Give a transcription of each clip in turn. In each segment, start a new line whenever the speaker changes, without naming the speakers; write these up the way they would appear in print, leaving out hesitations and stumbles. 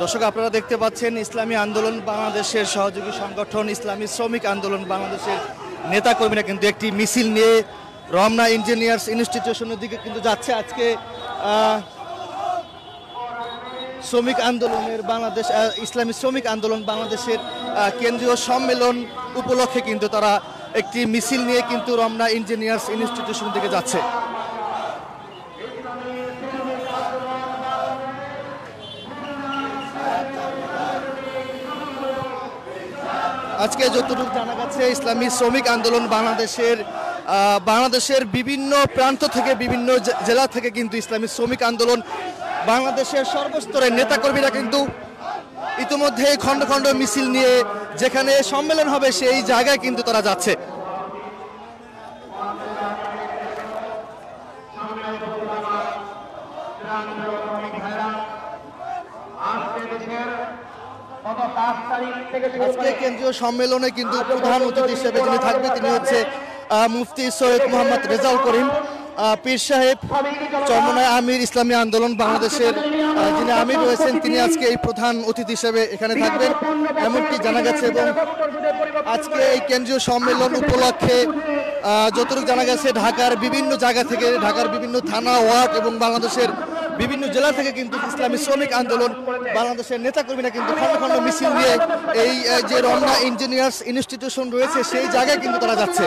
দর্শক আপনারা দেখতে পাচ্ছেন ইসলামী আন্দোলন বাংলাদেশের সহযোগী সংগঠন ইসলামী শ্রমিক আন্দোলন বাংলাদেশের নেতাকর্মীরা কিন্তু একটি মিছিল নিয়ে রমনা ইঞ্জিনিয়ার্স ইনস্টিটিউশনের দিকে কিন্তু যাচ্ছে। আজকে শ্রমিক আন্দোলনের বাংলাদেশ ইসলামী শ্রমিক আন্দোলন বাংলাদেশের কেন্দ্রীয় সম্মেলন উপলক্ষে কিন্তু তারা একটি মিছিল নিয়ে কিন্তু রমনা ইঞ্জিনিয়ার্স ইনস্টিটিউশন দিকে যাচ্ছে। আজকে যতটুকু জানা গেছে ইসলামী শ্রমিক আন্দোলন বাংলাদেশের বিভিন্ন প্রান্ত থেকে বিভিন্ন জেলা থেকে কিন্তু ইসলামী শ্রমিক আন্দোলন বাংলাদেশের সর্বস্তরের নেতাকর্মীরা কিন্তু ইতিমধ্যে খণ্ড খণ্ড মিছিল নিয়ে যেখানে সম্মেলন হবে সেই জায়গায় কিন্তু তারা যাচ্ছে। আজকে কেন্দ্রীয় সম্মেলনে কিন্তু প্রধান অতিথি হিসেবে যিনি থাকবে তিনি হচ্ছে মুফতি সৈয়দ মোহাম্মদ রেজাউল করিম পীর সাহেব চরমনায় আমির ইসলামী আন্দোলন বাংলাদেশের যিনি আমির রয়েছেন তিনি আজকে এই প্রধান অতিথি হিসেবে এখানে থাকবেন এমনটি জানা গেছে। এবং আজকে এই কেন্দ্রীয় সম্মেলন উপলক্ষে যতটুকু জানা গেছে ঢাকার বিভিন্ন জায়গা থেকে ঢাকার বিভিন্ন থানা ওয়ার্ড এবং বাংলাদেশের বিভিন্ন জেলা থেকে কিন্তু ইসলামী শ্রমিক আন্দোলন বাংলাদেশের নেতাকর্মীরা কিন্তু খণ্ড খণ্ড মিছিল নিয়ে এই যে রমনা ইঞ্জিনিয়ার্স ইনস্টিটিউশন রয়েছে সেই জায়গায় কিন্তু তারা যাচ্ছে।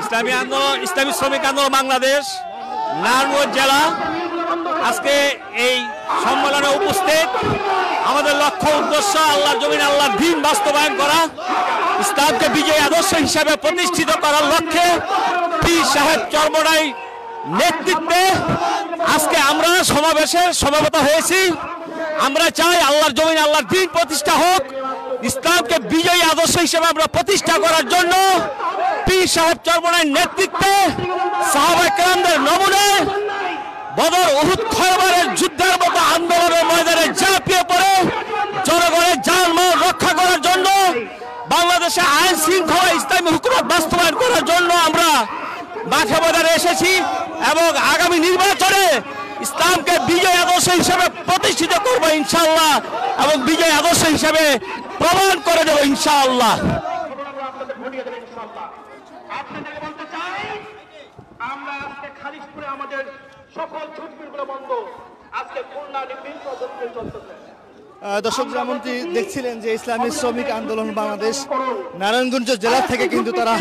ইসলামী আন্দোলন ইসলামী শ্রমিক আন্দোলন বাংলাদেশ নারায়ণগঞ্জ জেলা আজকে এই সম্মেলনে উপস্থিত। আমাদের লক্ষ্য উদ্দেশ্য আল্লাহর জমিনে আল্লাহর দ্বীন বাস্তবায়ন করা, ইসলামকে বিজয়ী আদর্শ হিসাবে প্রতিষ্ঠিত করার লক্ষ্যে পীর সাহেব চরমনাই নেতৃত্বে আজকে আমরা সমাবেশে সমবেত হয়েছি। আমরা চাই আল্লাহর জমিনে আল্লাহর দ্বীন প্রতিষ্ঠা হোক, ইসলামকে বিজয়ী আদর্শ হিসেবে আমরা প্রতিষ্ঠা করার জন্য পীর সাহেব চরমনাইর নেতৃত্বে সাহাবায়ে কেরামদের নমুনায় বদর উহুদ খয়বরের যুদ্ধের মতো আন্দোলনের ময়দানে ঝাঁপিয়ে পড়ে জনগণের জানমাল রক্ষা করার জন্য বাংলাদেশে আইন শৃঙ্খলা ইসলামী হুকুমত বাস্তবায়ন করার জন্য আমরা মাঠে ময়দানে এসেছি এবং আগামী নির্বাচনে ইসলামকে বিজয় আদর্শ হিসেবে প্রতিষ্ঠিত করব ইনশাআল্লাহ এবং বিজয় আদর্শ হিসেবে প্রমাণ করে দেব ইনশাআল্লাহ।
আমরা আজকে খালিশপুরে আমাদের সকল ঝুঁকিগুলো বন্ধ, আজকে খুলনা নির্বিঘ্ন চলতেছে।
দর্শক যেমনটি দেখছিলেন যে ইসলামী শ্রমিক আন্দোলন বাংলাদেশ নারায়ণগঞ্জ জেলা থেকে কিন্তু তারা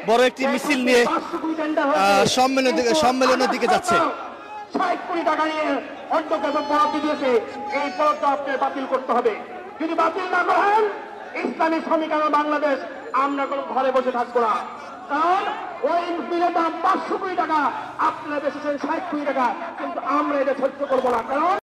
বড় একটি মিছিল নিয়ে সম্মেলনের দিকে যাচ্ছে।
৬০ কোটি টাকা নিয়ে অন্তর্গত বরাদ্দ দিয়েছে, এই বরাদ্দ আপনার বাতিল করতে হবে। যদি বাতিল না করেন ইসলামী শ্রমিক আন্দোলন বাংলাদেশ আমরা কোনো ঘরে বসে থাকবো না, কারণ ওই বিলের দাম ৫০০ কোটি টাকা, আপনারা বেশি ৬০ কোটি টাকা, কিন্তু আমরা এটা সহ্য করবো না। কারণ